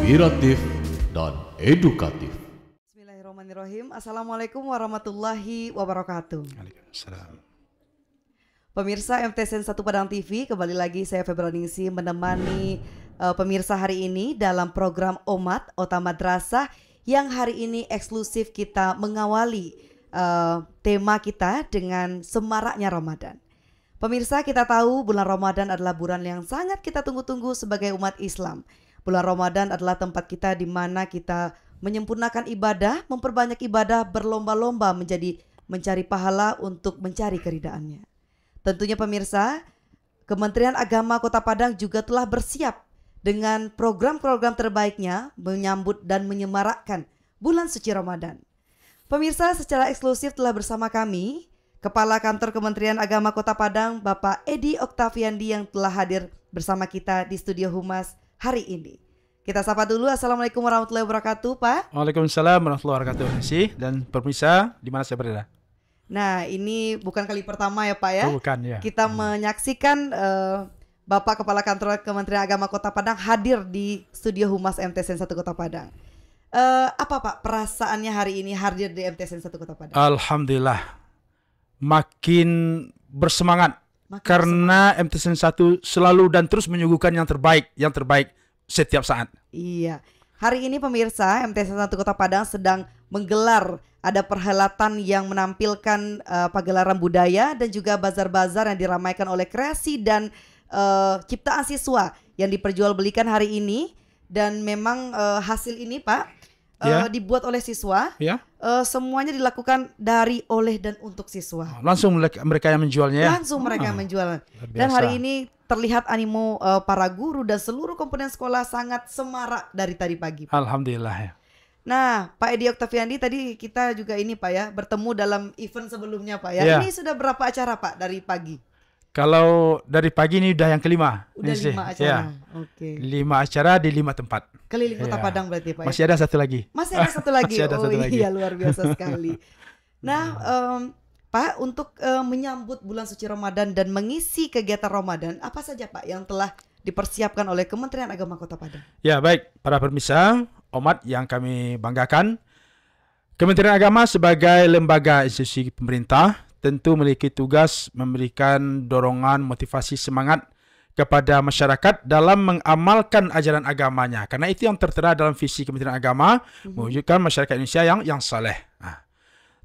inspiratif, dan edukatif. Bismillahirrahmanirrahim. Assalamualaikum warahmatullahi wabarakatuh. Waalaikumsalam. Pemirsa MTSN 1 Padang TV, kembali lagi saya Febraningsi menemani pemirsa hari ini dalam program Omat Ota Madrasah yang hari ini eksklusif kita mengawali tema kita dengan semaraknya Ramadan. Pemirsa, kita tahu bulan Ramadan adalah bulan yang sangat kita tunggu-tunggu sebagai umat Islam. Bulan Ramadan adalah tempat kita di mana kita menyempurnakan ibadah, memperbanyak ibadah, berlomba-lomba mencari pahala untuk mencari keridhaannya. Tentunya pemirsa, Kementerian Agama Kota Padang juga telah bersiap dengan program-program terbaiknya menyambut dan menyemarakkan bulan suci Ramadan. Pemirsa, secara eksklusif telah bersama kami Kepala Kantor Kementerian Agama Kota Padang, Bapak Edi Oktaviandi yang telah hadir bersama kita di Studio Humas hari ini. Kita sapa dulu. Assalamualaikum warahmatullahi wabarakatuh, Pak. Waalaikumsalam warahmatullahi wabarakatuh. Dan pemirsa, di mana saya berada? Nah, ini bukan kali pertama ya, Pak ya. Oh, bukan ya. Kita menyaksikan Bapak Kepala Kantor Kementerian Agama Kota Padang hadir di Studio Humas MTSN 1 Kota Padang. Apa Pak perasaannya hari ini hadir di MTSN 1 Kota Padang? Alhamdulillah. Makin bersemangat. Karena MTSN 1 selalu dan terus menyuguhkan yang terbaik setiap saat. Iya. Hari ini pemirsa, MTSN 1 Kota Padang sedang menggelar ada perhelatan yang menampilkan pagelaran budaya dan juga bazar-bazar yang diramaikan oleh kreasi dan ciptaan siswa yang diperjualbelikan hari ini. Dan memang hasil ini Pak dibuat oleh siswa. Semuanya dilakukan dari, oleh, dan untuk siswa. Langsung mereka yang menjualnya ya? Langsung mereka yang menjual. Dan hari ini terlihat animo para guru dan seluruh komponen sekolah sangat semarak dari tadi pagi. Alhamdulillah ya. Nah, Pak Edi Oktaviandi, tadi kita juga ini Pak ya, bertemu dalam event sebelumnya Pak ya. Ini sudah berapa acara Pak dari pagi? Kalau dari pagi ini udah yang kelima. Udah 5 acara. Oke. 5 acara di 5 tempat. Keliling Kota Padang berarti Pak ya? Masih ada satu lagi. Masih ada satu lagi. Masih ada satu lagi. Iya, luar biasa sekali. Nah, Pak, untuk menyambut bulan suci Ramadan dan mengisi kegiatan Ramadan, apa saja Pak yang telah dipersiapkan oleh Kementerian Agama Kota Padang? Ya, baik para pemirsa, umat yang kami banggakan, Kementerian Agama sebagai lembaga institusi pemerintah tentu memiliki tugas memberikan dorongan, motivasi, semangat kepada masyarakat dalam mengamalkan ajaran agamanya. Karena itu yang tertera dalam visi Kementerian Agama, mewujudkan masyarakat Indonesia yang saleh.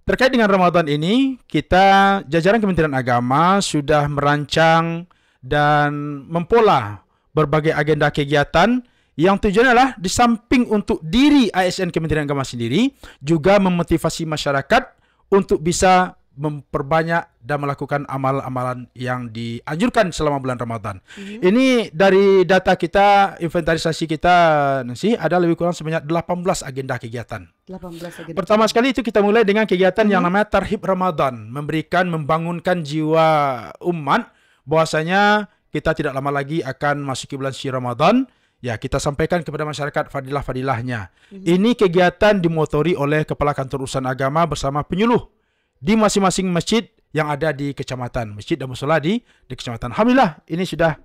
Terkait dengan Ramadan ini, kita jajaran Kementerian Agama sudah merancang dan mempola berbagai agenda kegiatan yang tujuannya adalah di samping untuk diri ASN Kementerian Agama sendiri, juga memotivasi masyarakat untuk bisa memperbanyak dan melakukan amalan-amalan yang dianjurkan selama bulan Ramadan. Ini dari data kita, inventarisasi kita Nancy, ada lebih kurang sebanyak 18 agenda kegiatan. 18 agenda. Pertama sekali itu kita mulai dengan kegiatan yang namanya Tarhib Ramadan, membangunkan jiwa umat bahwasanya kita tidak lama lagi akan masuki bulan suci Ramadan. Ya, kita sampaikan kepada masyarakat fadilah-fadilahnya. Ini kegiatan dimotori oleh Kepala Kantor Urusan Agama bersama penyuluh di masing-masing masjid yang ada di kecamatan, masjid dan mushola di kecamatan. Alhamdulillah, ini sudah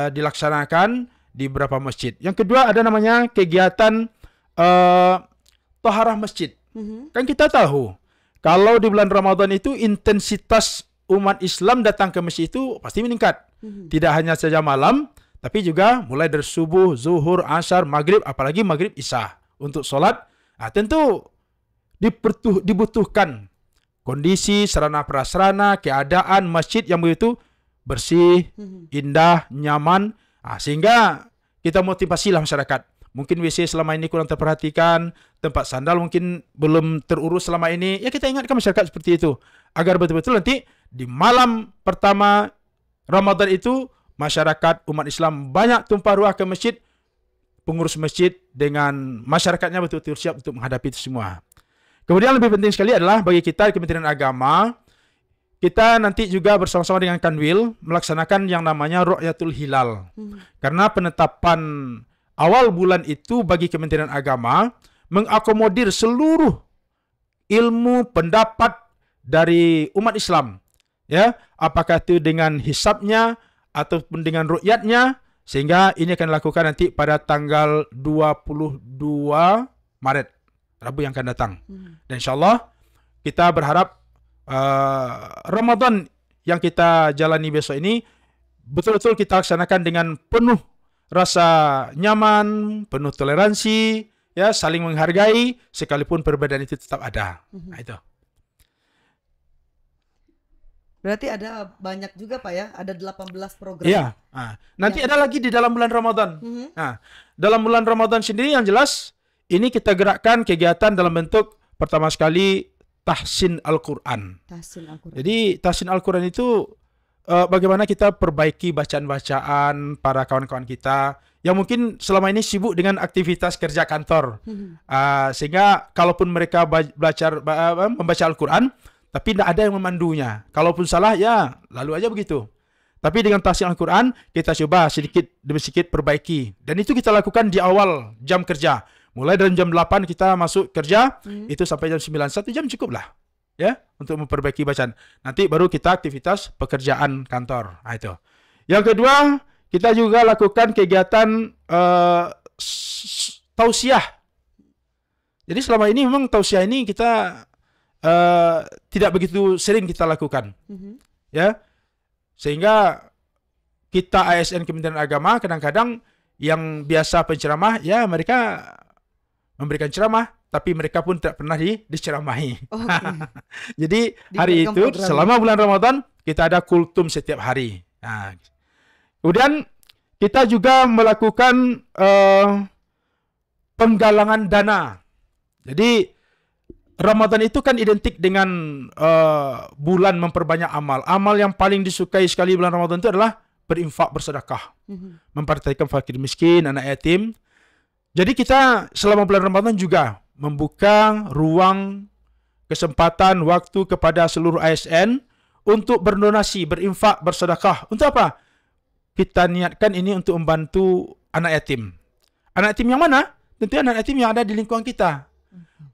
dilaksanakan di beberapa masjid. Yang kedua ada namanya kegiatan taharah masjid. Kan kita tahu kalau di bulan Ramadan itu intensitas umat Islam datang ke masjid itu pasti meningkat. Tidak hanya saja malam, tapi juga mulai dari subuh, zuhur, asar, maghrib, apalagi maghrib isya untuk sholat. Tentu dibutuhkan kondisi, sarana prasarana, keadaan masjid yang begitu bersih, indah, nyaman, sehingga kita motivasilah masyarakat. Mungkin WC selama ini kurang terperhatikan, tempat sandal mungkin belum terurus selama ini. Ya, kita ingatkan masyarakat seperti itu agar betul-betul nanti di malam pertama Ramadan itu masyarakat umat Islam banyak tumpah ruah ke masjid, pengurus masjid dengan masyarakatnya betul-betul siap untuk menghadapi itu semua. Kemudian lebih penting sekali adalah bagi kita Kementerian Agama, kita nanti juga bersama-sama dengan Kanwil melaksanakan yang namanya Ru'yatul Hilal. Karena penetapan awal bulan itu bagi Kementerian Agama mengakomodir seluruh ilmu pendapat dari umat Islam. Ya, apakah itu dengan hisabnya ataupun dengan ru'yatnya, Sehingga ini akan dilakukan nanti pada tanggal 22 Maret, Rabu yang akan datang. Dan insyaAllah kita berharap Ramadan yang kita jalani besok ini betul-betul kita laksanakan dengan penuh rasa nyaman, penuh toleransi, ya, saling menghargai, sekalipun perbedaan itu tetap ada. Nah, itu. Berarti ada banyak juga Pak ya, ada 18 program. Iya. Nah, nanti ada lagi di dalam bulan Ramadan. Nah, dalam bulan Ramadan sendiri yang jelas ini kita gerakkan kegiatan dalam bentuk pertama sekali tahsin Al-Quran. Tahsin Al-Quran. Jadi tahsin Al-Quran itu bagaimana kita perbaiki bacaan-bacaan para kawan-kawan kita yang mungkin selama ini sibuk dengan aktivitas kerja kantor. Sehingga kalaupun mereka membaca Al-Quran, tapi tidak ada yang memandunya. Kalaupun salah, ya lalu aja begitu. Tapi dengan tahsin Al-Quran, kita coba sedikit demi sedikit perbaiki. Dan itu kita lakukan di awal jam kerja. Mulai dari jam 8 kita masuk kerja, itu sampai jam 9. 1 jam cukup lah, ya, untuk memperbaiki bacaan. Nanti baru kita aktivitas pekerjaan kantor. Nah, itu. Yang kedua, kita juga lakukan kegiatan tausiah. Jadi selama ini memang tausiah ini kita tidak begitu sering kita lakukan, ya, sehingga kita ASN Kementerian Agama kadang-kadang yang biasa penceramah, ya mereka memberikan ceramah, tapi mereka pun tidak pernah diceramahi. Jadi hari itu selama bulan Ramadan kita ada kultum setiap hari. Nah, kemudian kita juga melakukan penggalangan dana. Jadi Ramadan itu kan identik dengan bulan memperbanyak amal. Amal yang paling disukai sekali bulan Ramadan itu adalah berinfak, bersedekah, memperhatikan fakir miskin, anak yatim. Jadi kita selama bulan Ramadan juga membuka ruang kesempatan waktu kepada seluruh ASN untuk berdonasi, berinfak, bersedekah. Untuk apa? Kita niatkan ini untuk membantu anak yatim. Anak yatim yang mana? Tentu anak yatim yang ada di lingkungan kita.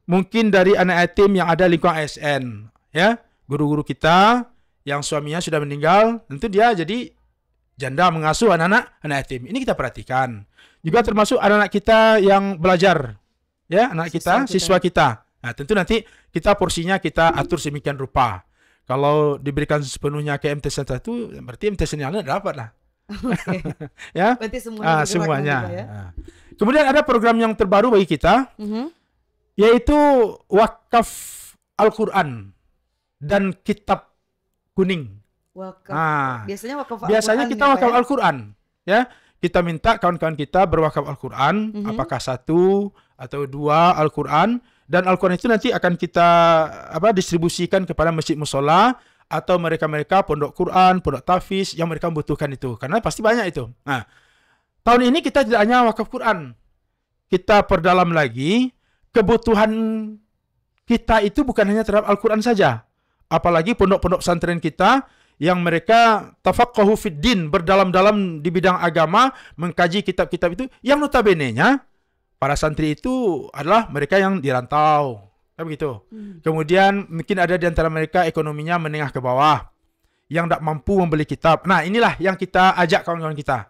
Mungkin dari anak yatim yang ada di lingkungan ASN, ya, guru-guru kita yang suaminya sudah meninggal, tentu dia jadi janda mengasuh anak-anak yatim. Ini kita perhatikan. Juga termasuk anak-anak kita yang belajar, ya, anak kita, siswa kita. Nah, tentu nanti kita porsinya kita atur sedemikian rupa. Kalau diberikan sepenuhnya ke MTS itu, berarti MTS yang lain dapat lah. Ya, berarti semuanya. Ya? Kemudian ada program yang terbaru bagi kita, yaitu wakaf Al-Quran dan kitab kuning. Wakaf. Biasanya wakaf Al-Quran. Biasanya kita wakaf Al-Quran, ya. Kita minta kawan-kawan kita berwakaf Al-Quran, apakah 1 atau 2 Al-Quran, dan Al-Quran itu nanti akan kita distribusikan kepada masjid musola atau mereka-mereka pondok Quran, pondok tahfiz yang mereka membutuhkan itu, karena pasti banyak itu. Nah, tahun ini kita tidak hanya wakaf Quran, kita perdalam lagi kebutuhan kita itu bukan hanya terhadap Al-Quran saja, apalagi pondok-pondok pesantren kita yang mereka tafaqahu fid din, berdalam-dalam di bidang agama, mengkaji kitab-kitab itu, yang notabene-nya para santri itu adalah mereka yang dirantau, kan begitu. Kemudian mungkin ada di antara mereka ekonominya menengah ke bawah, yang tidak mampu membeli kitab. Nah, inilah yang kita ajak kawan-kawan kita.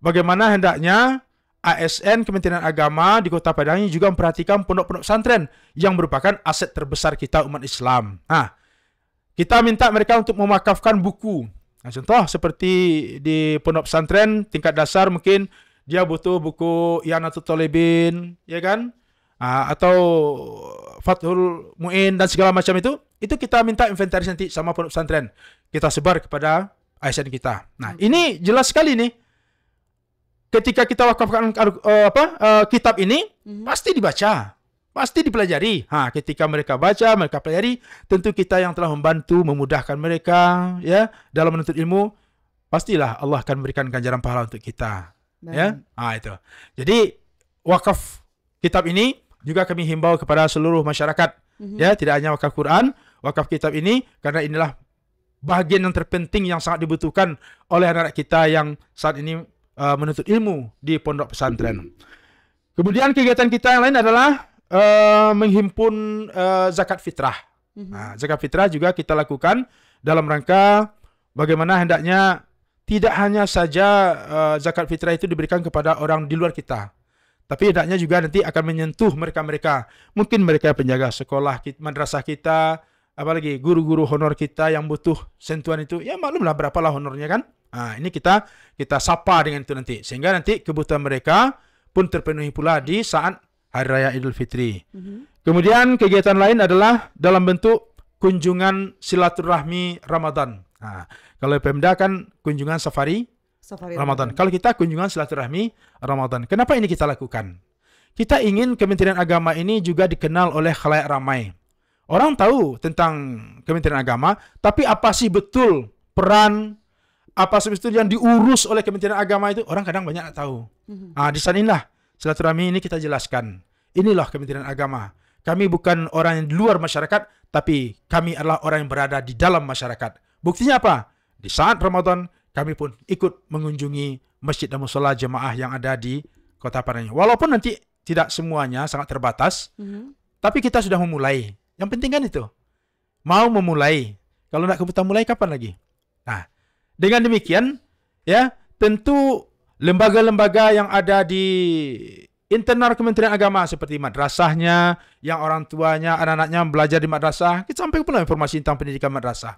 Bagaimana hendaknya ASN Kementerian Agama di Kota Padang ini juga memperhatikan pondok-pondok pesantren yang merupakan aset terbesar kita umat Islam. Nah, kita minta mereka untuk memakafkan buku. Nah, contoh seperti di pondok pesantren tingkat dasar mungkin dia butuh buku I'anatul Thalibin, ya kan? Atau Fathul Mu'in dan segala macam itu kita minta inventaris nanti sama pondok pesantren. Kita sebar kepada ASN kita. Nah, ini jelas sekali nih. Ketika kita wakafkan kitab ini, pasti dibaca, pasti dipelajari. Ketika mereka baca, mereka pelajari, tentu kita yang telah membantu, memudahkan mereka, ya, dalam menuntut ilmu, pastilah Allah akan memberikan ganjaran pahala untuk kita. Ya, itu. Jadi wakaf kitab ini juga kami himbau kepada seluruh masyarakat, ya, tidak hanya wakaf Quran, wakaf kitab ini, karena inilah bagian yang terpenting yang sangat dibutuhkan oleh anak-anak kita yang saat ini menuntut ilmu di pondok pesantren. Kemudian kegiatan kita yang lain adalah menghimpun zakat fitrah. Zakat fitrah juga kita lakukan dalam rangka bagaimana hendaknya tidak hanya saja zakat fitrah itu diberikan kepada orang di luar kita, tapi hendaknya juga nanti akan menyentuh mereka-mereka. Mungkin mereka penjaga sekolah, madrasah kita, apalagi guru-guru honor kita yang butuh sentuhan itu. Ya maklumlah berapalah honornya kan. Ini kita sapa dengan itu nanti. Sehingga nanti kebutuhan mereka pun terpenuhi pula di saat Hari Raya Idul Fitri. Kemudian kegiatan lain adalah dalam bentuk kunjungan silaturahmi Ramadan. Kalau Pemda kan kunjungan safari Ramadan. Kalau kita kunjungan silaturahmi Ramadan. Kenapa ini kita lakukan? Kita ingin Kementerian Agama ini juga dikenal oleh khalayak ramai. Orang tahu tentang Kementerian Agama, tapi apa sih betul peran, apa sih betul yang diurus oleh Kementerian Agama itu? Orang kadang banyak tak tahu. Di sanalah silaturahmi ini kita jelaskan. Inilah Kementerian Agama. Kami bukan orang yang di luar masyarakat, tapi kami adalah orang yang berada di dalam masyarakat. Buktinya apa? Di saat Ramadan, kami pun ikut mengunjungi masjid dan mushola jemaah yang ada di Kota Padang. Walaupun nanti tidak semuanya, sangat terbatas, tapi kita sudah memulai. Yang penting kan itu, mau memulai. Kalau nak kebutuhan mulai, kapan lagi? Nah, dengan demikian, ya tentu lembaga-lembaga yang ada di internal Kementerian Agama seperti madrasahnya, yang orang tuanya, anak-anaknya belajar di madrasah, kita sampaikan pula informasi tentang pendidikan madrasah.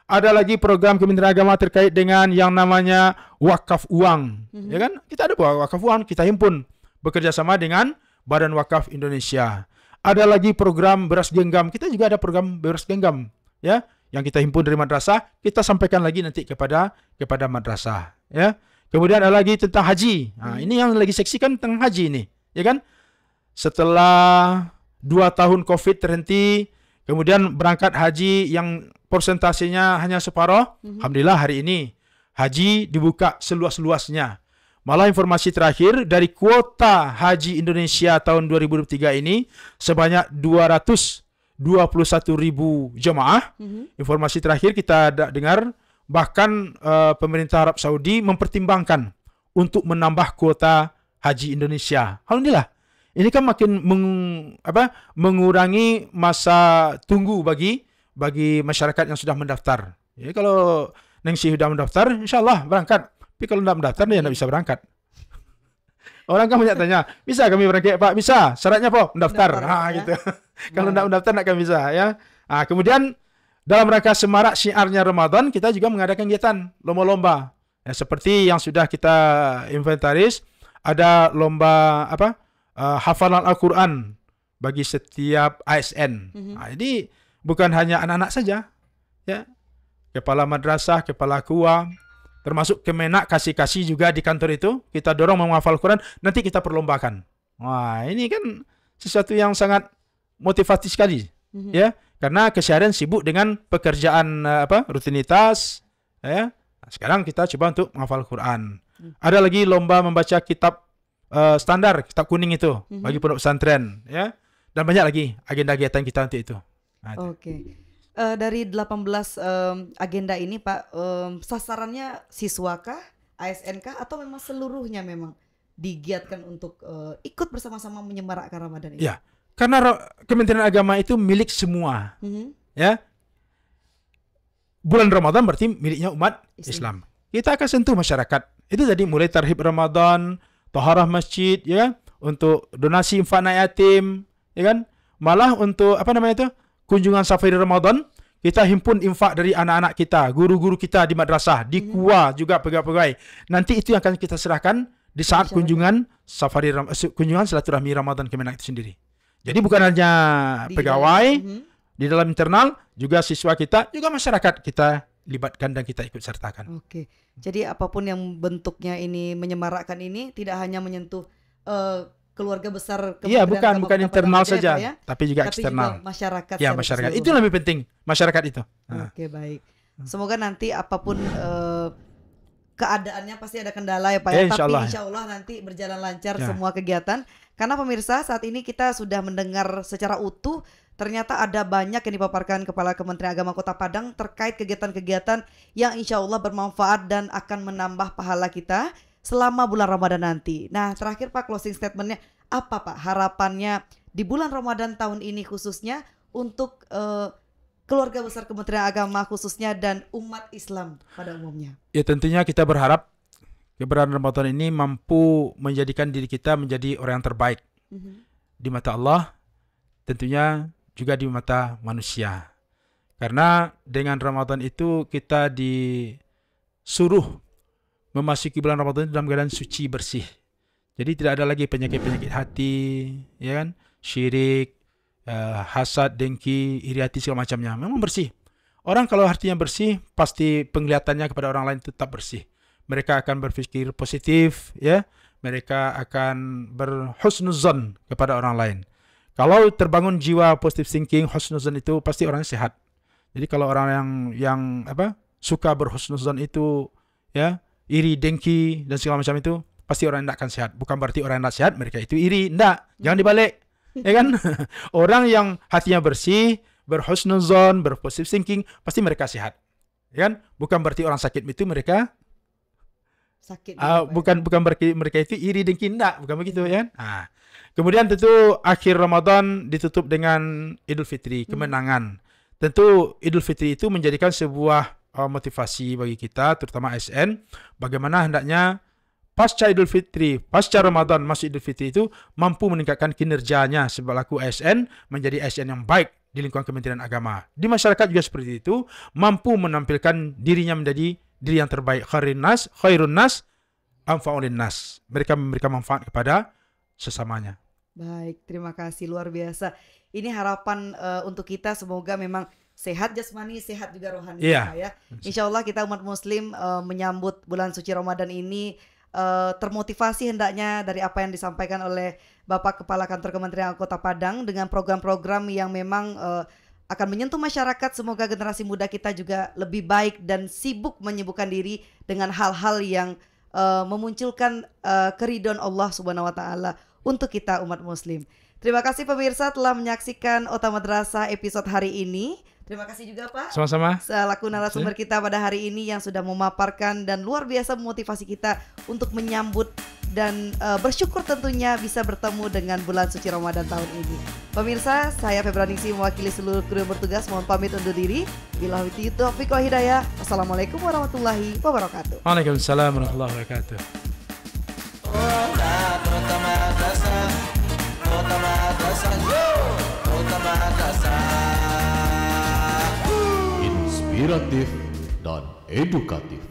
Ada lagi program Kementerian Agama terkait dengan yang namanya wakaf uang. Ya kan? Kita ada wakaf uang, kita himpun bekerja sama dengan Badan Wakaf Indonesia. Ada lagi program beras genggam. Kita juga ada program beras genggam, ya, yang kita himpun dari madrasah, kita sampaikan lagi nanti kepada madrasah, ya. Kemudian ada lagi tentang haji. Ini yang lagi seksi kan tentang haji ini, ya kan? Setelah 2 tahun Covid terhenti, kemudian berangkat haji yang persentasenya hanya separuh. Alhamdulillah hari ini haji dibuka seluas-luasnya. Malah informasi terakhir dari kuota haji Indonesia tahun 2023 ini sebanyak 221.000 jemaah. Informasi terakhir kita dengar bahkan pemerintah Arab Saudi mempertimbangkan untuk menambah kuota haji Indonesia. Alhamdulillah. Ini kan makin mengurangi masa tunggu bagi masyarakat yang sudah mendaftar. Ya, kalau Nengsi sudah mendaftar, insyaAllah berangkat. Tapi kalau tidak mendaftar, dia tidak bisa berangkat. Orang kan banyak tanya, bisa kami berangkat Pak? Bisa. Syaratnya apa? Mendaftar. Gitu. Kalau tidak mendaftar, tidak akan bisa. Ya. Kemudian dalam rangka semarak syiarnya Ramadan, kita juga mengadakan kegiatan lomba-lomba. Ya, seperti yang sudah kita inventaris, ada lomba hafalan Al-Quran bagi setiap ASN. Jadi bukan hanya anak-anak saja, ya, kepala madrasah, kepala KUA, termasuk Kemenak kasih juga di kantor itu kita dorong menghafal Al-Quran. Nanti kita perlombakan. Wah, ini kan sesuatu yang sangat motivatif sekali, ya, karena keseharian sibuk dengan pekerjaan rutinitas, ya. Sekarang kita coba untuk menghafal Al-Quran. Ada lagi lomba membaca kitab standar, kitab kuning itu bagi pondok pesantren, ya, dan banyak lagi agenda kegiatan kita untuk itu. Oke. Dari 18 agenda ini Pak, sasarannya siswakah, ASN-kah, atau memang seluruhnya memang digiatkan untuk ikut bersama-sama menyemarakkan Ramadan ini? Ya, karena Kementerian Agama itu milik semua. Ya. Bulan Ramadan berarti miliknya umat Islam. Kita akan sentuh masyarakat. Itu tadi mulai tarhib Ramadan, taharah masjid, ya, untuk donasi infak anak yatim, ya kan? Malah untuk kunjungan safari Ramadan, kita himpun infak dari anak-anak kita, guru-guru kita di madrasah, di KUA juga pegawai-pegawai. Nanti itu yang akan kita serahkan di saat kunjungan silaturahmi Ramadan Kemenak itu sendiri. Jadi bukan hanya pegawai di dalam internal, juga siswa kita, juga masyarakat kita libatkan dan kita ikut sertakan. Oke. Jadi apapun yang bentuknya ini menyemarakkan ini tidak hanya menyentuh keluarga besar. Iya, bukan internal saja, ya? tapi juga eksternal. Juga masyarakat. Ya, masyarakat. Itu lebih penting, masyarakat itu. Oke, baik. Semoga nanti apapun keadaannya pasti ada kendala ya Pak ya. Tapi insya Allah nanti berjalan lancar semua kegiatan. Karena pemirsa, saat ini kita sudah mendengar secara utuh, ternyata ada banyak yang dipaparkan Kepala Kementerian Agama Kota Padang terkait kegiatan-kegiatan yang insya Allah bermanfaat dan akan menambah pahala kita selama bulan Ramadan nanti. Nah, terakhir Pak, closing statementnya apa Pak harapannya di bulan Ramadan tahun ini khususnya untuk keluarga besar Kementerian Agama khususnya dan umat Islam pada umumnya? Ya tentunya kita berharap keberadaan Ramadan ini mampu menjadikan diri kita menjadi orang yang terbaik di mata Allah, tentunya juga di mata manusia. Karena dengan Ramadan itu kita disuruh memasuki bulan Ramadan dalam keadaan suci bersih. Jadi tidak ada lagi penyakit-penyakit hati, ya kan? Syirik, hasad, dengki, iri hati segala macamnya. Memang bersih. Orang kalau hatinya bersih, pasti penglihatannya kepada orang lain tetap bersih. Mereka akan berpikir positif, ya. Mereka akan berhusnuzon kepada orang lain. Kalau terbangun jiwa positive thinking, husnuzon itu pasti orangnya sehat. Jadi kalau orang yang suka berhusnuzon itu, ya, iri, dengki dan segala macam itu, pasti orang yang tidak akan sehat. Bukan berarti orang yang tidak sehat mereka itu iri, tidak. Jangan dibalik. Ya kan? Orang yang hatinya bersih, berhusnuzon, berpositive thinking, pasti mereka sehat. Ya kan? Bukan berarti orang sakit itu mereka sakit. Bukan berarti mereka itu iri dengki, enggak, bukan begitu ya kan? Kemudian tentu akhir Ramadan ditutup dengan Idul Fitri, kemenangan. Tentu Idul Fitri itu menjadikan sebuah motivasi bagi kita, terutama ASN, bagaimana hendaknya pasca Idul Fitri, pasca Ramadan masuk Idul Fitri itu mampu meningkatkan kinerjanya sebab ASN menjadi ASN yang baik di lingkungan Kementerian Agama. Di masyarakat juga seperti itu, mampu menampilkan dirinya menjadi diri yang terbaik. Khairun nas, anfa'ulin nas. Mereka memberikan manfaat kepada sesamanya. Baik, terima kasih, luar biasa. Ini harapan untuk kita, semoga memang sehat jasmani, sehat juga rohani. Ya. Insya Allah kita umat muslim menyambut bulan suci Ramadan ini termotivasi hendaknya dari apa yang disampaikan oleh Bapak Kepala Kantor Kementerian Kota Padang dengan program-program yang memang akan menyentuh masyarakat. Semoga generasi muda kita juga lebih baik dan sibuk menyibukkan diri dengan hal-hal yang memunculkan keridhaan Allah Subhanahu wa taala untuk kita umat muslim. Terima kasih pemirsa telah menyaksikan Ota Madrasah episode hari ini. Terima kasih juga Pak. Sama-sama. Selaku narasumber kita pada hari ini yang sudah memaparkan dan luar biasa memotivasi kita untuk menyambut dan bersyukur tentunya bisa bertemu dengan bulan suci Ramadan tahun ini. Pemirsa, saya Febraningsi mewakili seluruh kru yang bertugas mohon pamit undur diri. Billahi taufiq wal hidayah. Wassalamualaikum warahmatullahi wabarakatuh. Waalaikumsalam warahmatullahi wabarakatuh. Inspiratif dan edukatif.